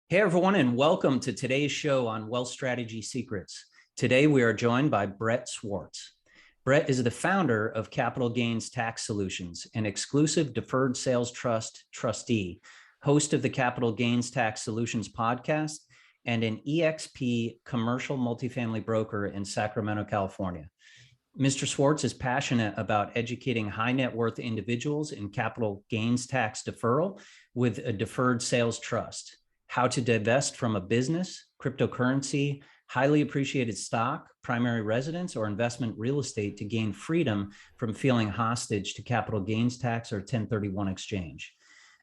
Hey, everyone, and welcome to today's show on Wealth Strategy Secrets. Today, we are joined by Brett Swarts. Brett is the founder of Capital Gains Tax Solutions, an exclusive Deferred Sales Trust trustee, host of the Capital Gains Tax Solutions podcast, and an EXP commercial multifamily broker in Sacramento, California. Mr. Swarts is passionate about educating high net worth individuals in capital gains tax deferral with a deferred sales trust, how to divest from a business, cryptocurrency, highly appreciated stock, primary residence, or investment real estate to gain freedom from feeling hostage to capital gains tax or 1031 exchange.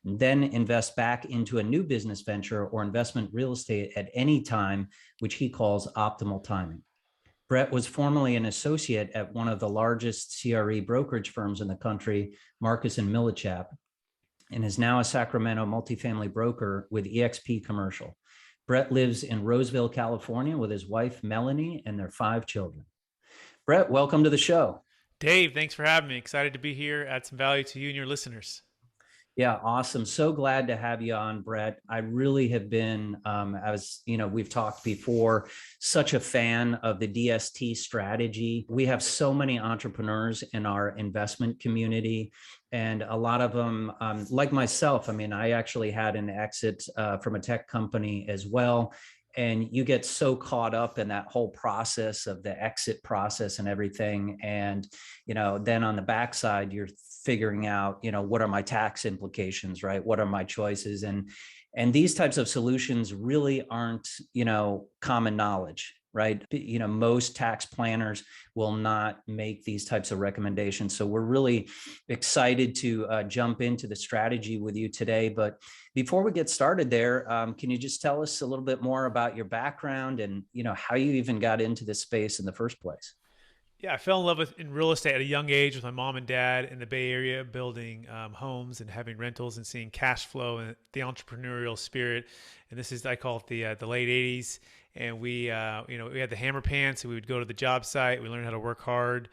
And then invest back into a new business venture or investment real estate at any time, which he calls optimal timing. Brett was formerly an associate at one of the largest CRE brokerage firms in the country, Marcus and Millichap, and is now a Sacramento multifamily broker with EXP Commercial. Brett lives in Roseville, California with his wife, Melanie, and their 5 children. Brett, welcome to the show. Dave, thanks for having me. Excited to be here, add some value to you and your listeners. Yeah, awesome. So glad to have you on, Brett. I really have been, as you know, we've talked before, such a fan of the DST strategy. We have so many entrepreneurs in our investment community, and a lot of them, like myself, I mean, I actually had an exit from a tech company as well. And you get so caught up in that whole process of the exit process and everything. And, then on the backside, you're figuring out, what are my tax implications, right? What are my choices? And these types of solutions really aren't, common knowledge, right? Most tax planners will not make these types of recommendations. So we're really excited to jump into the strategy with you today. But before we get started there, can you just tell us a little bit more about your background and, how you even got into this space in the first place? Yeah, I fell in love in real estate at a young age with my mom and dad in the Bay Area, building homes and having rentals and seeing cash flow and the entrepreneurial spirit. And this is, I call it the late '80s. And we had the hammer pants, and we would go to the job site. We learned how to work hard,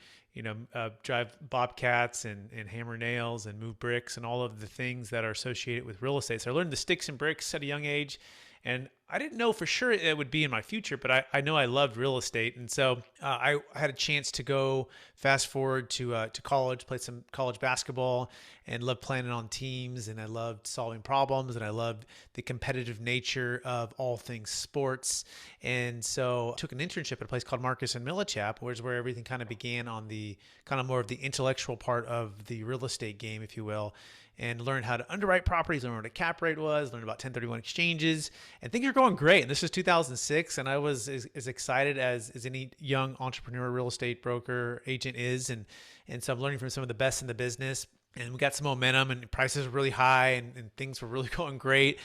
drive bobcats and hammer nails and move bricks and all of the things that are associated with real estate. So I learned the sticks and bricks at a young age. And I didn't know for sure it would be in my future, but I know I loved real estate. And so I had a chance to go fast forward to college, played some college basketball, and loved playing on teams. And I loved solving problems, and I loved the competitive nature of all things sports. And so I took an internship at a place called Marcus and Millichap, where everything kind of began on the kind of more of the intellectual part of the real estate game, if you will, and learned how to underwrite properties, learned what a cap rate was, learned about 1031 exchanges, and things are going great. And this is 2006, and I was as excited as any young entrepreneur, real estate broker, agent is. And so I'm learning from some of the best in the business, and we got some momentum, and prices were really high, and things were really going great.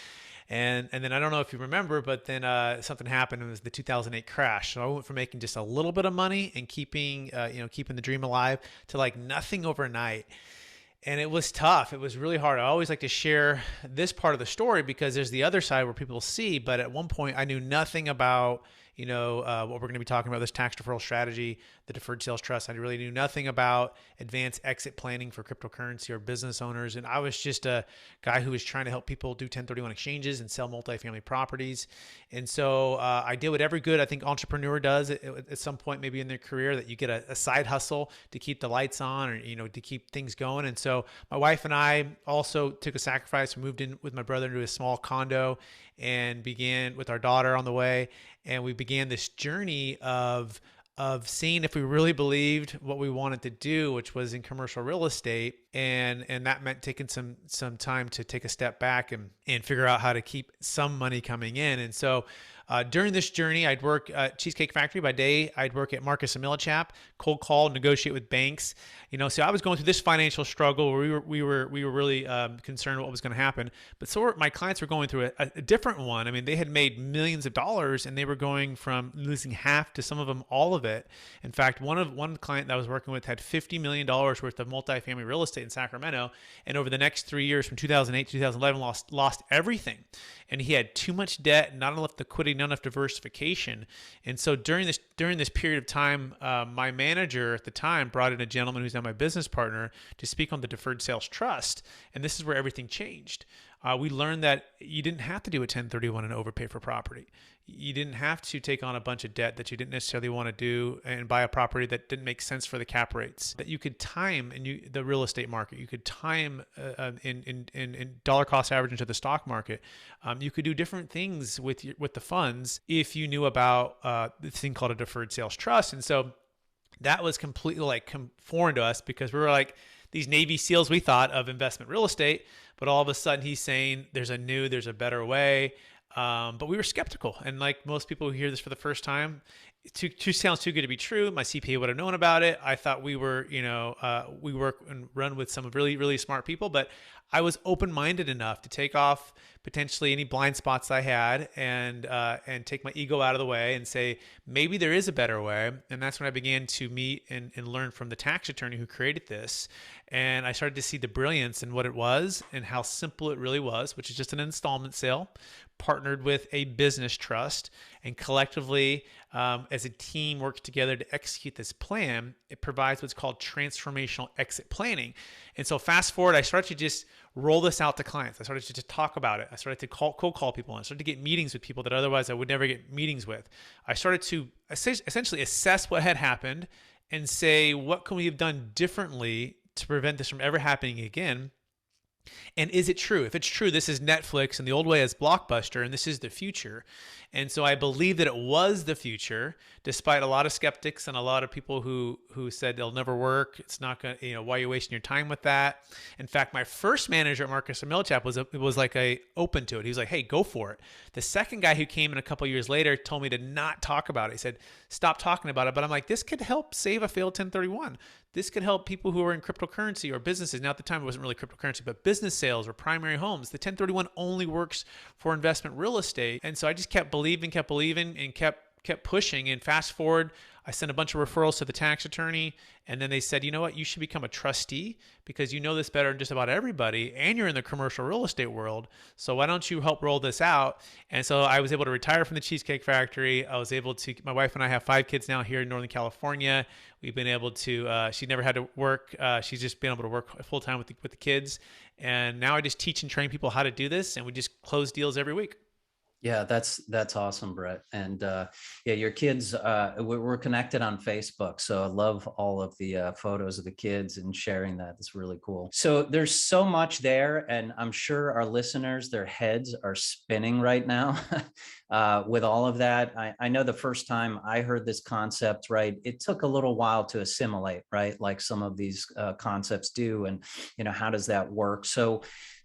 And then I don't know if you remember, but then something happened. It was the 2008 crash. So I went from making just a little bit of money and keeping the dream alive to like nothing overnight. And it was tough. It was really hard. I always like to share this part of the story because there's the other side where people see. But at one point, I knew nothing about, what we're going to be talking about, this tax deferral strategy, the deferred sales trust. I really knew nothing about advanced exit planning for cryptocurrency or business owners. And I was just a guy who was trying to help people do 1031 exchanges and sell multifamily properties. And so I did what every good, I think, entrepreneur does at some point, maybe in their career, that you get a side hustle to keep the lights on or, to keep things going. And so my wife and I also took a sacrifice. We moved in with my brother into a small condo and began with our daughter on the way. And we began this journey of seeing if we really believed what we wanted to do, which was in commercial real estate. And that meant taking some time to take a step back and figure out how to keep some money coming in. And so during this journey, I'd work at Cheesecake Factory by day. I'd work at Marcus and Millichap, cold call, negotiate with banks. So I was going through this financial struggle where we were really concerned what was going to happen. But so my clients were going through a different one. I mean, they had made millions of dollars, and they were going from losing half to some of them all of it. In fact, one client that I was working with had $50 million worth of multifamily real estate in Sacramento, and over the next 3 years, from 2008 to 2011, lost everything. And he had too much debt, not enough liquidity, not enough diversification. And so during this period of time, my manager at the time brought in a gentleman who's now my business partner to speak on the Deferred Sales Trust. And this is where everything changed. we learned that you didn't have to do a 1031 and overpay for property. You didn't have to take on a bunch of debt that you didn't necessarily want to do and buy a property that didn't make sense for the cap rates. That you could time in the real estate market. You could time in dollar cost average into the stock market. You could do different things with the funds if you knew about this thing called a deferred sales trust. And so that was completely like foreign to us, because we were like these Navy SEALs, we thought, of investment real estate. But all of a sudden he's saying there's a better way. But we were skeptical. And like most people who hear this for the first time, it sounds too good to be true. My CPA would have known about it. I thought we were, we work and run with some really, really smart people, but I was open-minded enough to take off potentially any blind spots I had and take my ego out of the way and say, maybe there is a better way. And that's when I began to meet and learn from the tax attorney who created this. And I started to see the brilliance in what it was and how simple it really was, which is just an installment sale partnered with a business trust, and collectively as a team work together to execute this plan. It provides what's called transformational exit planning. And so fast forward, I started to just roll this out to clients. I started to just talk about it. I started to cold call people, and I started to get meetings with people that otherwise I would never get meetings with. I started to essentially assess what had happened and say, what can we have done differently to prevent this from ever happening again? And is it true? If it's true, this is Netflix and the old way is Blockbuster, and this is the future. And so I believe that it was the future, despite a lot of skeptics and a lot of people who said they'll never work. It's not going to, why are you wasting your time with that? In fact, my first manager at Marcus and Millichap was like open to it. He was like, hey, go for it. The second guy who came in a couple of years later told me to not talk about it. He said, stop talking about it. But I'm like, this could help save a failed 1031. This could help people who are in cryptocurrency or businesses. Now at the time, it wasn't really cryptocurrency, but business sales or primary homes. The 1031 only works for investment real estate. And so I just kept believing and kept pushing. And fast forward, I sent a bunch of referrals to the tax attorney, and then they said, you know what, you should become a trustee because you know this better than just about everybody, and you're in the commercial real estate world. So why don't you help roll this out? And so I was able to retire from the Cheesecake Factory. I was able to, my wife and I have 5 kids now here in Northern California. We've been able to, she never had to work. She's just been able to work full time with the kids. And now I just teach and train people how to do this, and we just close deals every week. Yeah, that's awesome, Brett. And yeah, your kids, we're connected on Facebook. So I love all of the photos of the kids and sharing that. It's really cool. So there's so much there. And I'm sure our listeners, their heads are spinning right now with all of that. I know the first time I heard this concept, right, it took a little while to assimilate, right? Like some of these concepts do. And, how does that work? So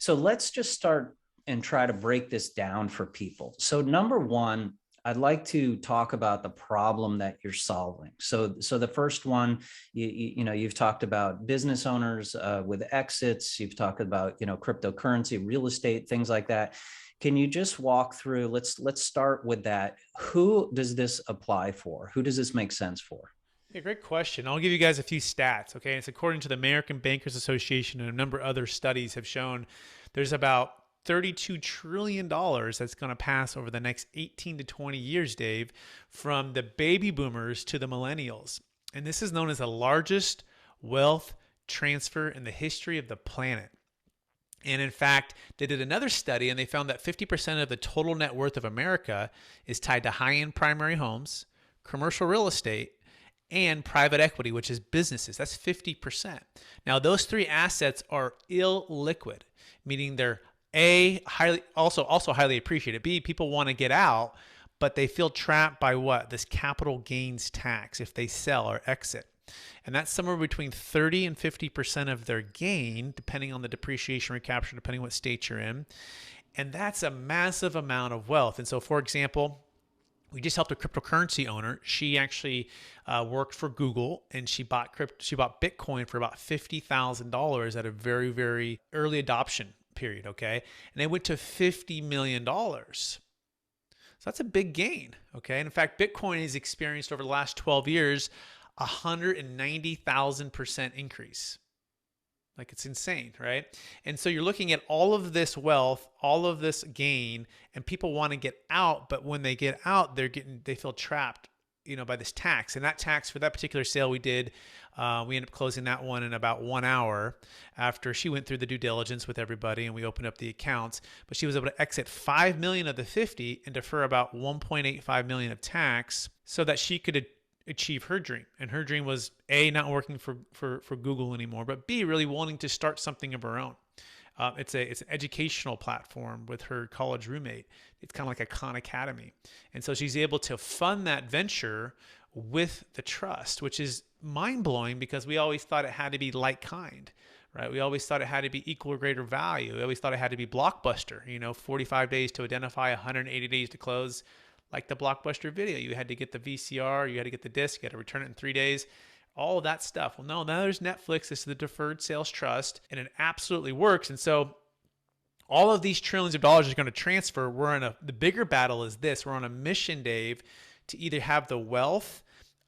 let's just start and try to break this down for people. So number one, I'd like to talk about the problem that you're solving. So the first one, you've talked about business owners with exits. You've talked about, cryptocurrency, real estate, things like that. Can you just walk through, let's start with that. Who does this apply for? Who does this make sense for? Yeah, great question. I'll give you guys a few stats. Okay. It's according to the American Bankers Association, and a number of other studies have shown there's about $32 trillion that's going to pass over the next 18 to 20 years, Dave, from the baby boomers to the millennials. And this is known as the largest wealth transfer in the history of the planet. And in fact, they did another study and they found that 50% of the total net worth of America is tied to high-end primary homes, commercial real estate, and private equity, which is businesses. That's 50%. Now, those 3 assets are illiquid, meaning they're also highly appreciated. B, people want to get out, but they feel trapped by what? This capital gains tax if they sell or exit. And that's somewhere between 30 and 50% of their gain, depending on the depreciation recapture, depending on what state you're in. And that's a massive amount of wealth. And so, for example, we just helped a cryptocurrency owner. She actually worked for Google, and she bought Bitcoin for about $50,000 at a very, very early adoption period. Okay. And they went to $50 million. So that's a big gain. Okay. And in fact, Bitcoin has experienced over the last 12 years, 190,000% increase. Like, it's insane, right? And so you're looking at all of this wealth, all of this gain, and people want to get out, but when they get out, they feel trapped by this tax. And that tax for that particular sale we did, we ended up closing that one in about 1 hour after she went through the due diligence with everybody and we opened up the accounts. But she was able to exit 5 million of the 50 and defer about 1.85 million of tax so that she could achieve her dream. And her dream was A, not working for Google anymore, but B, really wanting to start something of her own. It's an educational platform with her college roommate. It's kind of like a Khan Academy. And so she's able to fund that venture with the trust, which is mind-blowing because we always thought it had to be like kind, right? We always thought it had to be equal or greater value. We always thought it had to be Blockbuster, 45 days to identify, 180 days to close, like the Blockbuster video. You had to get the VCR, you had to get the disc, you had to return it in 3 days. All of that stuff. Well, no, now there's Netflix. This is the Deferred Sales Trust, and it absolutely works. And so all of these trillions of dollars are going to transfer. The bigger battle is this. We're on a mission, Dave, to either have the wealth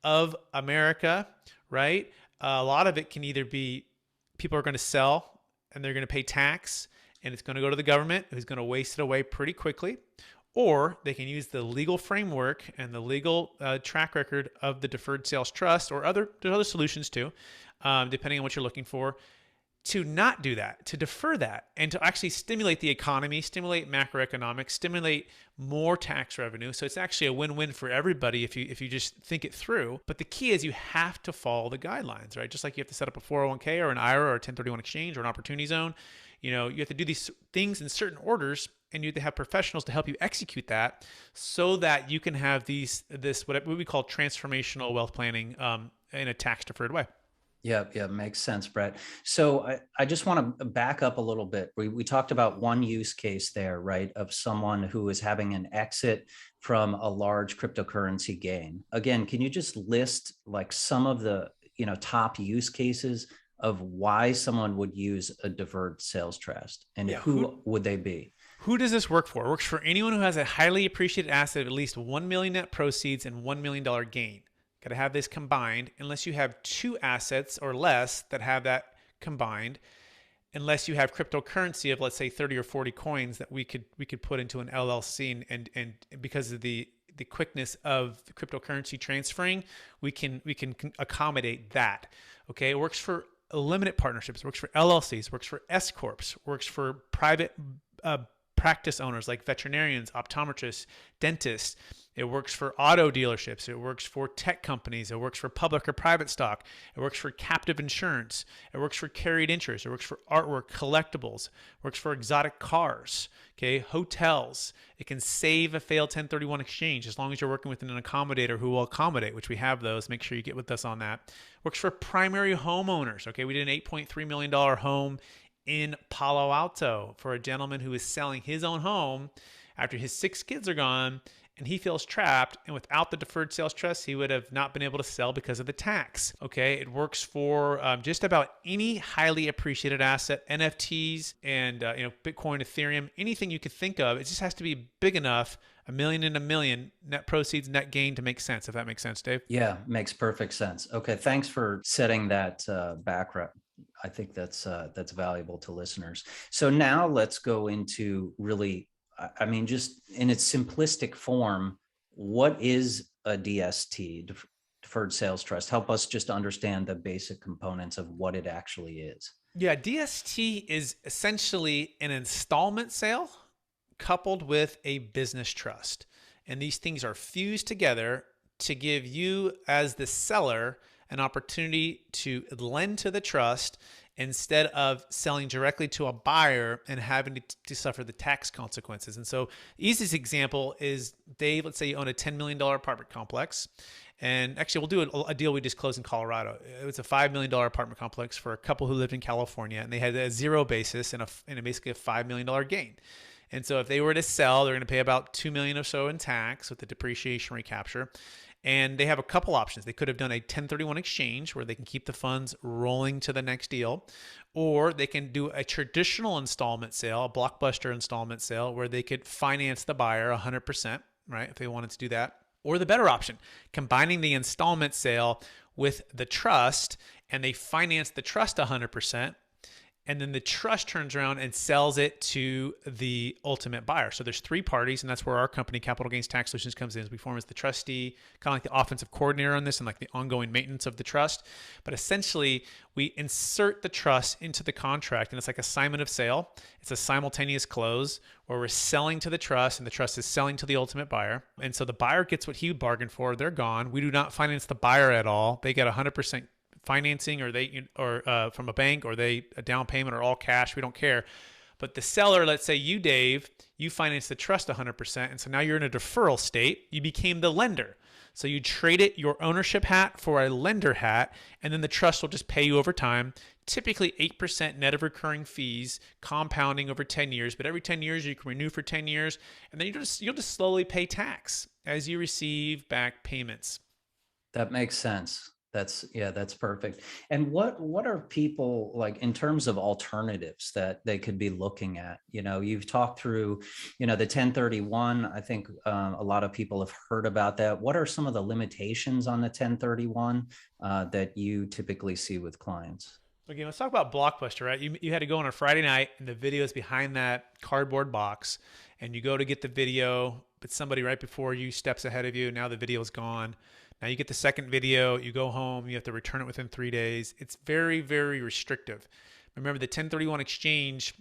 of America, right? A lot of it can either be people are going to sell and they're going to pay tax, and it's going to go to the government, who's going to waste it away pretty quickly. Or they can use the legal framework and the legal track record of the Deferred Sales Trust, or there's other solutions too, depending on what you're looking for, to not do that, to defer that, and to actually stimulate the economy, stimulate macroeconomics, stimulate more tax revenue. So it's actually a win-win for everybody if you just think it through. But the key is you have to follow the guidelines, right? Just like you have to set up a 401k or an IRA or a 1031 exchange or an opportunity zone. You have to do these things in certain orders, and you have to have professionals to help you execute that so that you can have this what we call transformational wealth planning in a tax deferred way. Yeah, makes sense, Brett. So I just want to back up a little bit. We talked about one use case there, right, of someone who is having an exit from a large cryptocurrency gain. Again, can you just list like some of the top use cases of why someone would use a deferred sales trust, and who would they be? Who does this work for? It works for anyone who has a highly appreciated asset of at least 1 million net proceeds and $1 million gain. Got to have this combined, unless you have 2 assets or less that have that combined, unless you have cryptocurrency of, let's say, 30 or 40 coins that we could put into an LLC, and because of the quickness of the cryptocurrency transferring, we can accommodate that. Okay, it works for limited partnerships, works for LLCs, works for S corps, works for private practice owners like veterinarians, optometrists, dentists. It works for auto dealerships. It works for tech companies. It works for public or private stock. It works for captive insurance. It works for carried interest. It works for artwork, collectibles. It works for exotic cars, okay, hotels. It can save a failed 1031 exchange as long as you're working with an accommodator who will accommodate, which we have those. Make sure you get with us on that. It works for primary homeowners. Okay, we did an $8.3 million home in Palo Alto for a gentleman who is selling his own home after his 6 kids are gone, and he feels trapped. And without the deferred sales trust, he would have not been able to sell because of the tax. Okay, it works for just about any highly appreciated asset, NFTs and Bitcoin, Ethereum, anything you could think of. It just has to be big enough, $1 million and $1 million net proceeds, net gain, to make sense. If that makes sense, Dave. Yeah, makes perfect sense. Okay, thanks for setting that background. I think that's valuable to listeners. So now let's go into really, just in its simplistic form, what is a DST, Deferred Sales Trust? Help us just understand the basic components of what it actually is. Yeah, DST is essentially an installment sale coupled with a business trust. And these things are fused together to give you, as the seller, an opportunity to lend to the trust instead of selling directly to a buyer and having to suffer the tax consequences. And so the easiest example is, Dave, let's say you own a $10 million apartment complex. And actually, we'll do a deal we just closed in Colorado. It was a $5 million apartment complex for a couple who lived in California, and they had a zero basis and basically a $5 million gain. And so if they were to sell, they're going to pay about $2 million or so in tax with the depreciation recapture. And they have a couple options. They could have done a 1031 exchange where they can keep the funds rolling to the next deal, or they can do a traditional installment sale, a Blockbuster installment sale, where they could finance the buyer 100%, right, if they wanted to do that. Or the better option, combining the installment sale with the trust, and they finance the trust 100%, and then the trust turns around and sells it to the ultimate buyer. So there's three parties, and that's where our company, Capital Gains Tax Solutions, comes in. We form as the trustee, kind of like the offensive coordinator on this and like the ongoing maintenance of the trust. But essentially, we insert the trust into the contract, and it's like assignment of sale. It's a simultaneous close where we're selling to the trust, and the trust is selling to the ultimate buyer. And so the buyer gets what he bargained for. They're gone. We do not finance the buyer at all. They get 100% financing, or from a bank, or a down payment, or all cash. We don't care. But the seller, let's say you, Dave, you finance the trust 100%, and so now you're in a deferral state. You became the lender. So you traded your ownership hat for a lender hat, and then the trust will just pay you over time, typically 8% net of recurring fees, compounding over 10 years. But every 10 years, you can renew for 10 years, and then you'll just slowly pay tax as you receive back payments. That makes sense. That's perfect. And what are people like in terms of alternatives that they could be looking at? You've talked through, the 1031. I think a lot of people have heard about that. What are some of the limitations on the 1031 that you typically see with clients? Okay, let's talk about Blockbuster, right? You had to go on a Friday night, and the video is behind that cardboard box, and you go to get the video, but somebody right before you steps ahead of you. Now the video is gone. Now you get the second video, you go home, you have to return it within 3 days. It's very, very restrictive. Remember, the 1031 exchange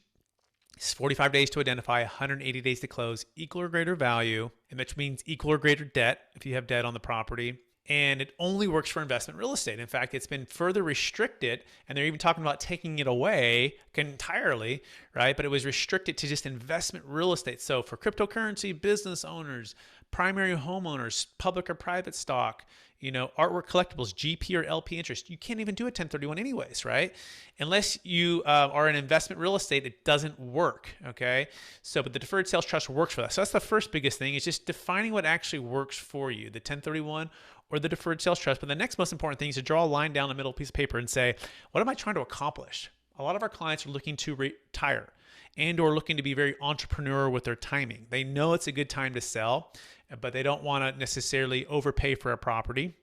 is 45 days to identify, 180 days to close, equal or greater value, and which means equal or greater debt if you have debt on the property. And it only works for investment real estate. In fact, it's been further restricted, and they're even talking about taking it away entirely, right? But it was restricted to just investment real estate. So for cryptocurrency, business owners, primary homeowners, public or private stock, artwork collectibles, GP or LP interest, you can't even do a 1031 anyways, right? Unless you are in investment real estate, it doesn't work, okay? So, but the Deferred Sales Trust works for that. So that's the first biggest thing, is just defining what actually works for you, the 1031 or the Deferred Sales Trust. But the next most important thing is to draw a line down the middle piece of paper and say, what am I trying to accomplish? A lot of our clients are looking to retire and or looking to be very entrepreneurial with their timing. They know it's a good time to sell, but they don't want to necessarily overpay for a property.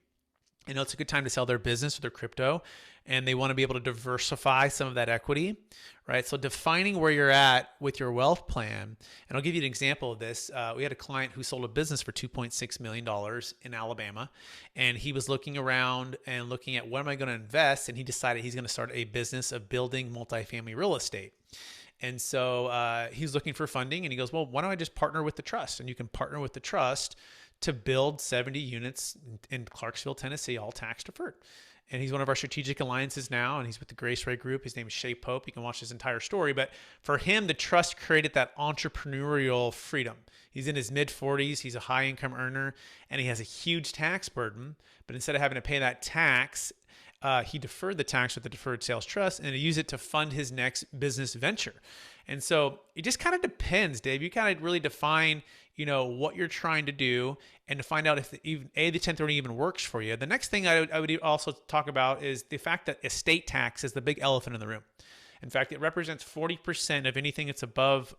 They know it's a good time to sell their business or their crypto, and they want to be able to diversify some of that equity, right? So defining where you're at with your wealth plan, and I'll give you an example of this. We had a client who sold a business for $2.6 million in Alabama, and he was looking around and looking at what am I going to invest, and he decided he's going to start a business of building multifamily real estate. And so he's looking for funding, and he goes, well, why don't I just partner with the trust? And you can partner with the trust to build 70 units in Clarksville, Tennessee, all tax deferred. And he's one of our strategic alliances now, and he's with the Grace Ray Group. His name is Shay Pope. You can watch his entire story. But for him, the trust created that entrepreneurial freedom. He's in his mid-40s. He's a high-income earner, and he has a huge tax burden. But instead of having to pay that tax, he deferred the tax with the Deferred Sales Trust, and he used it to fund his next business venture. And so it just kind of depends, Dave. You kind of really define, what you're trying to do, and to find out if the 1030 even works for you. The next thing I would also talk about is the fact that estate tax is the big elephant in the room. In fact, it represents 40% of anything that's above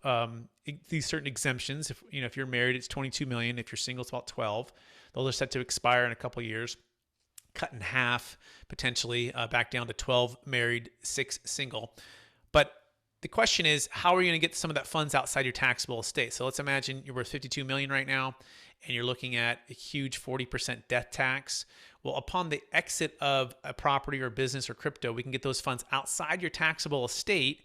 these certain exemptions. If you're married, it's 22 million. If you're single, it's about 12. Those are set to expire in a couple of years. Cut in half, potentially back down to 12 married, 6 single. But the question is, how are you going to get some of that funds outside your taxable estate? So let's imagine you're worth 52 million right now, and you're looking at a huge 40% death tax. Well, upon the exit of a property or business or crypto, we can get those funds outside your taxable estate.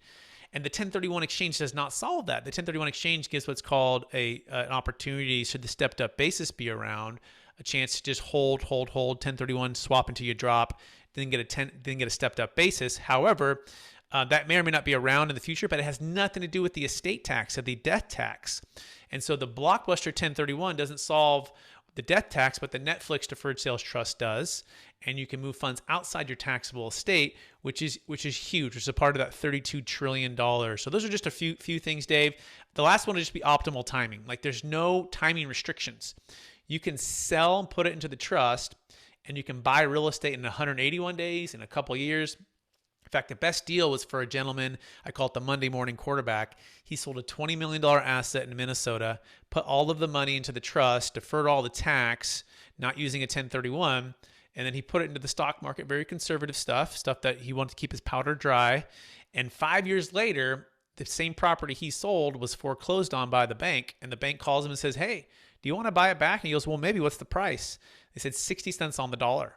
And the 1031 exchange does not solve that. The 1031 exchange gives what's called an opportunity, should the stepped up basis be around, a chance to just hold, 1031, swap until you drop, then get a stepped up basis. However, that may or may not be around in the future, but it has nothing to do with the estate tax or the death tax. And so the Blockbuster 1031 doesn't solve the death tax, but the Netflix Deferred Sales Trust does. And you can move funds outside your taxable estate, which is huge, which is a part of that $32 trillion. So those are just a few things, Dave. The last one will just be optimal timing. Like, there's no timing restrictions. You can sell and put it into the trust, and you can buy real estate in 181 days, in a couple of years. In fact, the best deal was for a gentleman, I call it the Monday morning quarterback. He sold a $20 million asset in Minnesota, put all of the money into the trust, deferred all the tax, not using a 1031, and then he put it into the stock market, very conservative stuff that he wanted to keep his powder dry. And 5 years later, the same property he sold was foreclosed on by the bank. And the bank calls him and says, hey, do you want to buy it back? And he goes, well, maybe. What's the price? They said 60 cents on the dollar.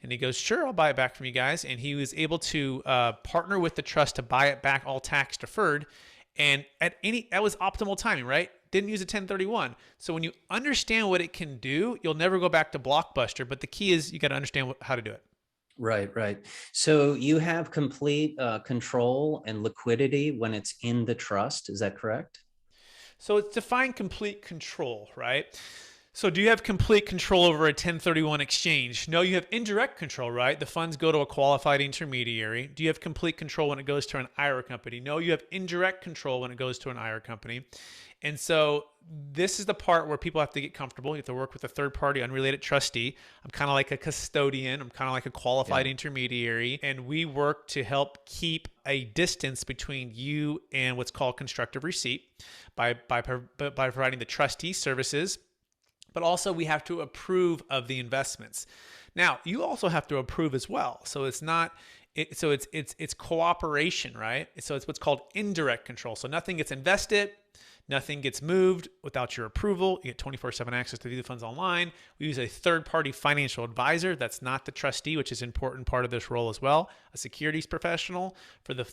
And he goes, sure, I'll buy it back from you guys. And he was able to partner with the trust to buy it back all tax deferred. And that was optimal timing, right? Didn't use a 1031. So when you understand what it can do, you'll never go back to Blockbuster. But the key is you got to understand how to do it. Right, right. So you have complete control and liquidity when it's in the trust. Is that correct? So it's defined complete control, right? So do you have complete control over a 1031 exchange? No, you have indirect control, right? The funds go to a qualified intermediary. Do you have complete control when it goes to an IRA company? No, you have indirect control when it goes to an IRA company. And so this is the part where people have to get comfortable. You have to work with a third party unrelated trustee. I'm kind of like a custodian. I'm kind of like a qualified intermediary. And we work to help keep a distance between you and what's called constructive receipt by providing the trustee services. But also we have to approve of the investments. Now, you also have to approve as well. So it's not, it's cooperation, right? So it's what's called indirect control. So nothing gets invested, nothing gets moved without your approval. You get 24/7 access to view the funds online. We use a third-party financial advisor that's not the trustee, which is an important part of this role as well. A securities professional for the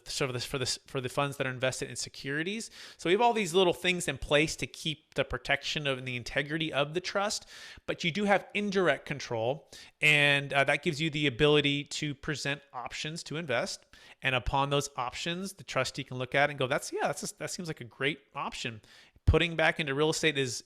funds that are invested in securities. So we have all these little things in place to keep the protection of and the integrity of the trust. But you do have indirect control, and that gives you the ability to present options to invest. And upon those options, the trustee can look at it and go, that seems like a great option. Putting back into real estate is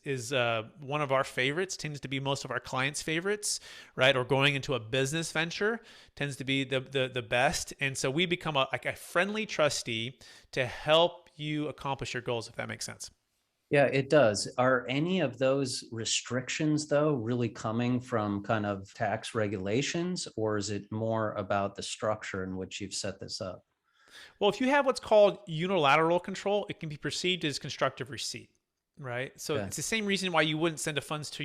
one of our favorites, tends to be most of our clients' favorites, right? Or going into a business venture tends to be the best. And so we become a friendly trustee to help you accomplish your goals, if that makes sense. Yeah, it does. Are any of those restrictions, though, really coming from kind of tax regulations, or is it more about the structure in which you've set this up? Well, if you have what's called unilateral control, it can be perceived as constructive receipt, right? So Okay. it's the same reason why you wouldn't send the funds to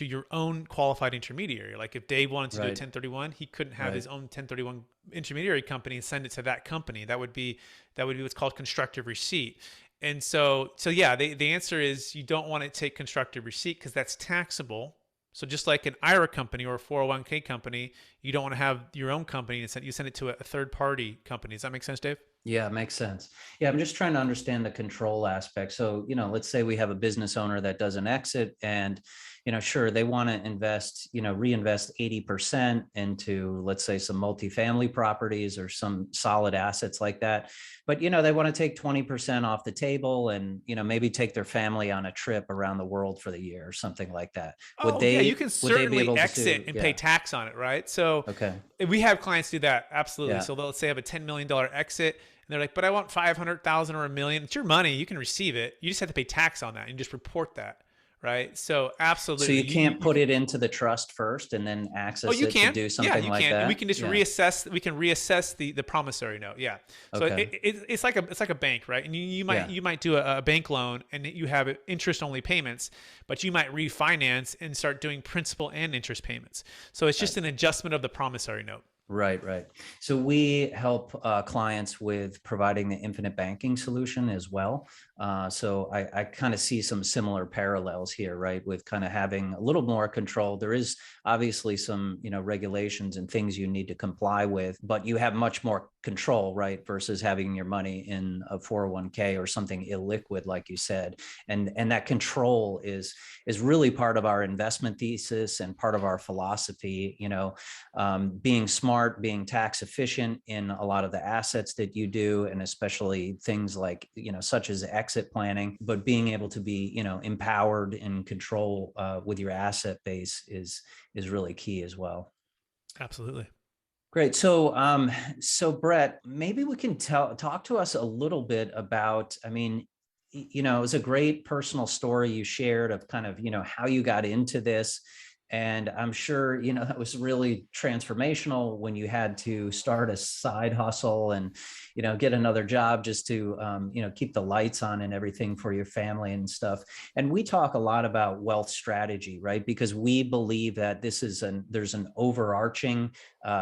your own qualified intermediary. Like if Dave wanted to do a Right. 1031, he couldn't have Right. his own 1031 intermediary company and send it to that company. That would be what's called constructive receipt. And so yeah, the answer is you don't want to take constructive receipt because that's taxable. So just like an IRA company or a 401k company, you don't want to have your own company and you send it to a third party company. Does that make sense, Dave? Yeah, it makes sense. Yeah, I'm just trying to understand the control aspect. So, let's say we have a business owner that does an exit and, sure, they want to invest, reinvest 80% into, let's say, some multifamily properties or some solid assets like that. But, they want to take 20% off the table and, maybe take their family on a trip around the world for the year or something like that. Oh yeah, you can Would they be certainly able exit to, and yeah. pay tax on it, right? So Okay. we have clients do that, absolutely. Yeah. So they'll say I have a $10 million exit, and they're like, but I want 500,000 or a million. It's your money, you can receive it. You just have to pay tax on that and just report that, right? So absolutely. So you can't put it into the trust first and then Oh, access you it to can. do Yeah, something you like can. And we that? can just Yeah. reassess. We can reassess the promissory note. Yeah. So Okay. it's like a bank, right? And you Yeah. might do a bank loan and you have interest only payments, but you might refinance and start doing principal and interest payments. So it's just an adjustment of the promissory note. Right, right. So we help clients with providing the infinite banking solution as well. So I kind of see some similar parallels here, right? With kind of having a little more control. There is obviously some, regulations and things you need to comply with, but you have much more control, right? Versus having your money in a 401k or something illiquid, like you said. And that control is really part of our investment thesis and part of our philosophy, being smart, being tax efficient in a lot of the assets that you do, and especially things like, such as exit planning, but being able to be, empowered and control with your asset base is really key as well. Absolutely. Great. So Brett, maybe we can talk to us a little bit about, I mean, it was a great personal story you shared of kind of, how you got into this. And I'm sure, that was really transformational when you had to start a side hustle and, get another job just to, keep the lights on and everything for your family and stuff. And we talk a lot about wealth strategy, right? Because we believe that there's an overarching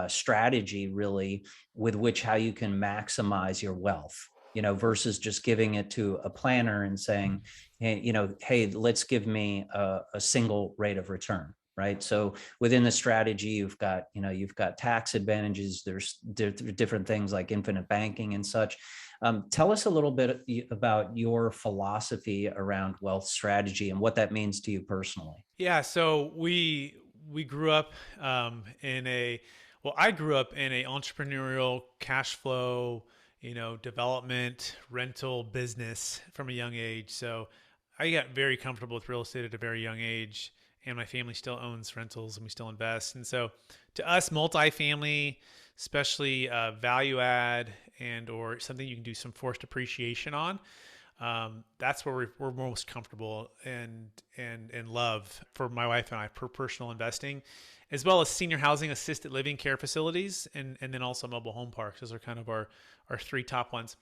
strategy really with which how you can maximize your wealth, versus just giving it to a planner and saying, hey, let's give me a single rate of return. Right. So within the strategy, you've got tax advantages. There's different things like infinite banking and such. Tell us a little bit about your philosophy around wealth strategy and what that means to you personally. Yeah, so we grew up I grew up in a entrepreneurial cash flow, development rental business from a young age. So I got very comfortable with real estate at a very young age, and my family still owns rentals and we still invest. And so to us, multifamily, especially value add and or something you can do some forced appreciation on, that's where we're most comfortable and love for my wife and I for personal investing, as well as senior housing, assisted living care facilities, and then also mobile home parks. Those are kind of our three top ones.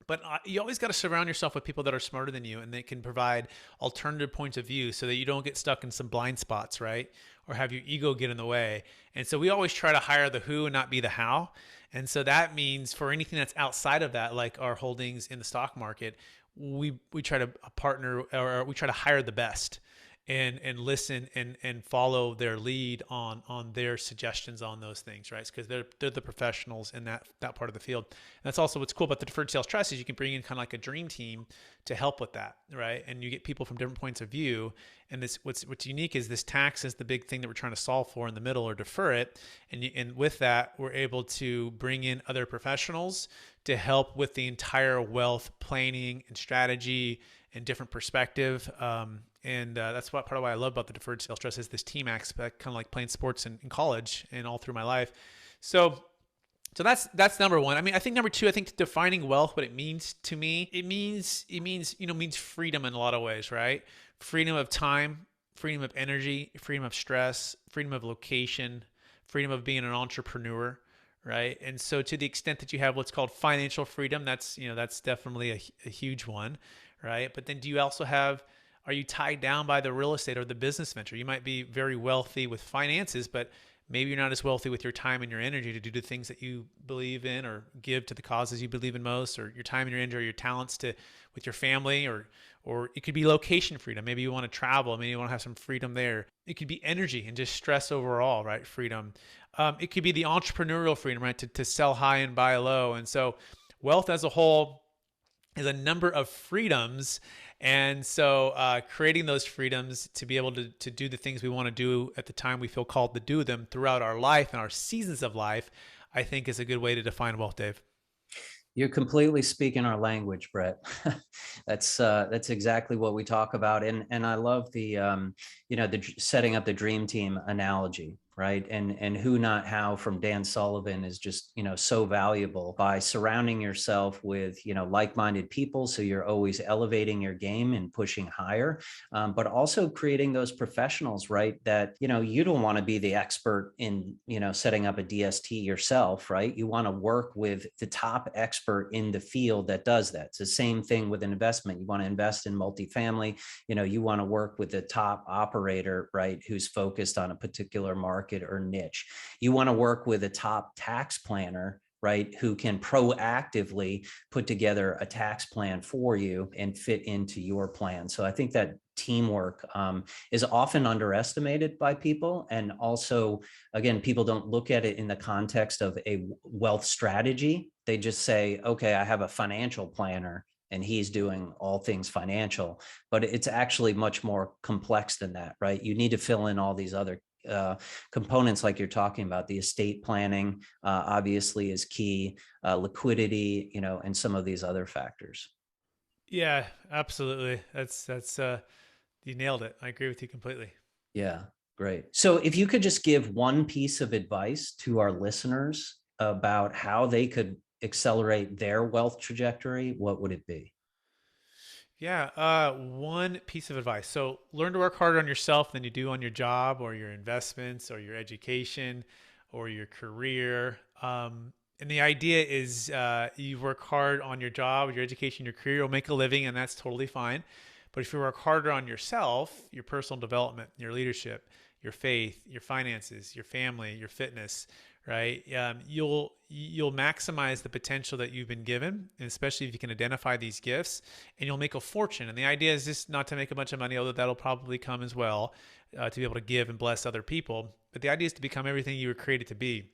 But you always got to surround yourself with people that are smarter than you and they can provide alternative points of view so that you don't get stuck in some blind spots, right? Or have your ego get in the way. And so we always try to hire the who and not be the how. And so that means for anything that's outside of that, like our holdings in the stock market, we try to partner, or we try to hire the best and listen and follow their lead on their suggestions on those things, right? Because they're the professionals in that part of the field. And that's also what's cool about the Deferred Sales Trust is you can bring in kind of like a dream team to help with that, right? And you get people from different points of view. And this what's unique is this tax is the big thing that we're trying to solve for in the middle or defer it. And with that, we're able to bring in other professionals to help with the entire wealth planning and strategy and different perspective. And that's what part of why I love about the Deferred Sales Trust is this team aspect, kind of like playing sports in college and all through my life. So that's number one. I mean, I think number two, I think defining wealth, what it means to me, it means freedom in a lot of ways, right? Freedom of time, freedom of energy, freedom of stress, freedom of location, freedom of being an entrepreneur, right? And so to the extent that you have what's called financial freedom, that's definitely a huge one, right? But then are you tied down by the real estate or the business venture? You might be very wealthy with finances, but maybe you're not as wealthy with your time and your energy to do the things that you believe in or give to the causes you believe in most, or your time and your energy or your talents with your family, or it could be location freedom. Maybe you want to travel. Maybe you want to have some freedom there. It could be energy and just stress overall, right? Freedom. It could be the entrepreneurial freedom, right? To sell high and buy low. And so wealth as a whole is a number of freedoms. And so creating those freedoms to be able to do the things we want to do at the time we feel called to do them throughout our life and our seasons of life, I think is a good way to define wealth, Dave. You're completely speaking our language, Brett. That's exactly what we talk about, and I love the the setting up the dream team analogy, right? And who not how from Dan Sullivan is just so valuable by surrounding yourself with like-minded people, so you're always elevating your game and pushing higher, but also creating those professionals, right? That you don't want to be the expert in setting up a DST yourself, right? You want to work with the top expert in the field that does that. It's the same thing with an investment. You want to invest in multifamily, you want to work with the top operator, right, who's focused on a particular market or niche. You want to work with a top tax planner, right, who can proactively put together a tax plan for you and fit into your plan. So I think that teamwork is often underestimated by people. And also, again, people don't look at it in the context of a wealth strategy. They just say, okay, I have a financial planner and he's doing all things financial, but it's actually much more complex than that, right? You need to fill in all these other components like you're talking about. The estate planning obviously is key, liquidity, and some of these other factors. Yeah, absolutely. That's you nailed it. I agree with you completely. Yeah, great. So if you could just give one piece of advice to our listeners about how they could accelerate their wealth trajectory, what would it be? Yeah, one piece of advice. So learn to work harder on yourself than you do on your job or your investments or your education or your career. And the idea is you work hard on your job, your education, your career, you'll make a living, and that's totally fine. But if you work harder on yourself, your personal development, your leadership, your faith, your finances, your family, your fitness, right? You'll maximize the potential that you've been given, and especially if you can identify these gifts, and you'll make a fortune. And the idea is just not to make a bunch of money, although that'll probably come as well, to be able to give and bless other people. But the idea is to become everything you were created to be.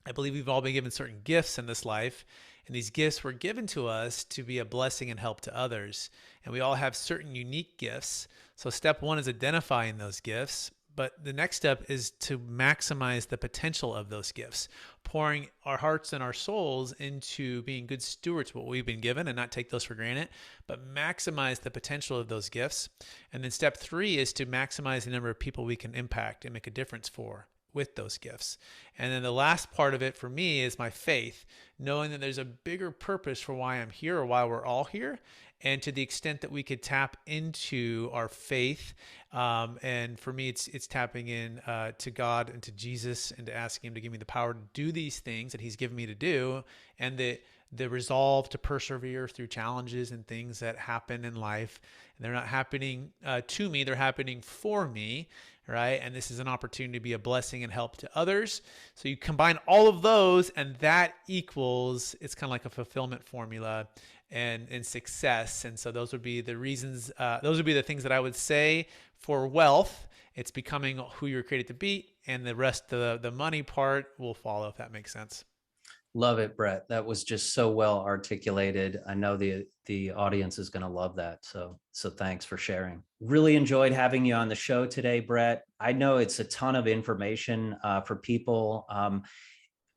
I believe we've all been given certain gifts in this life, and these gifts were given to us to be a blessing and help to others. And we all have certain unique gifts. So, step one is identifying those gifts. But the next step is to maximize the potential of those gifts, pouring our hearts and our souls into being good stewards of what we've been given and not take those for granted, but maximize the potential of those gifts. And then step three is to maximize the number of people we can impact and make a difference for with those gifts. And then the last part of it for me is my faith, knowing that there's a bigger purpose for why I'm here or why we're all here. And to the extent that we could tap into our faith, and for me, it's tapping in to God and to Jesus and to asking Him to give me the power to do these things that He's given me to do, and the resolve to persevere through challenges and things that happen in life. And they're not happening to me; they're happening for me, right? And this is an opportunity to be a blessing and help to others. So you combine all of those, and that equals, it's kind of like a fulfillment formula and success. And so those would be the reasons, those would be the things that I would say for wealth. It's becoming who you're created to be, and the rest of the money part will follow, if that makes sense. Love it, Brett. That was just so well articulated. I know the audience is going to love that. So thanks for sharing. Really enjoyed having you on the show today, Brett. I know it's a ton of information for people.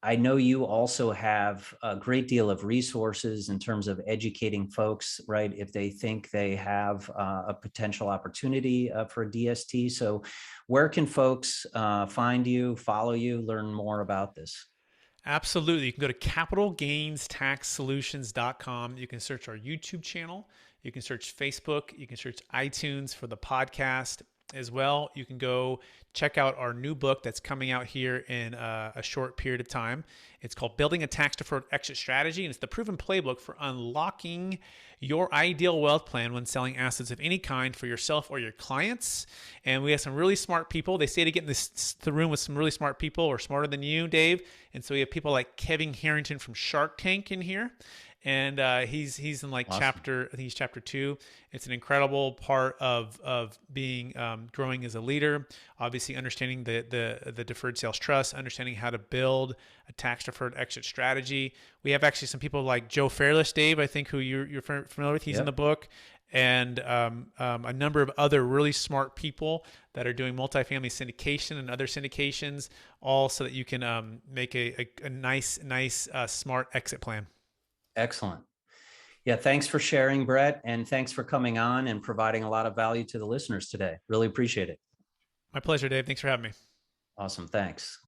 I know you also have a great deal of resources in terms of educating folks, right? If they think they have a potential opportunity for a DST. So where can folks find you, follow you, learn more about this? Absolutely. You can go to capitalgainstaxsolutions.com. You can search our YouTube channel. You can search Facebook. You can search iTunes for the podcast as well. You can go check out our new book that's coming out here in a short period of time. It's called Building a Tax Deferred Exit Strategy, and it's the proven playbook for unlocking your ideal wealth plan when selling assets of any kind for yourself or your clients. And we have some really smart people. They say to get in the room with some really smart people, or smarter than you, Dave. And so we have people like Kevin Harrington from Shark Tank in here. And he's in like Awesome. chapter, I think he's chapter 2. It's an incredible part of being growing as a leader. Obviously, understanding the deferred sales trust, understanding how to build a tax deferred exit strategy. We have actually some people like Joe Fairless, Dave, I think, who you're familiar with. He's in the book, and a number of other really smart people that are doing multifamily syndication and other syndications, all so that you can make a nice, smart exit plan. Excellent. Yeah, thanks for sharing, Brett, and thanks for coming on and providing a lot of value to the listeners today. Really appreciate it. My pleasure, Dave. Thanks for having me. Awesome. Thanks.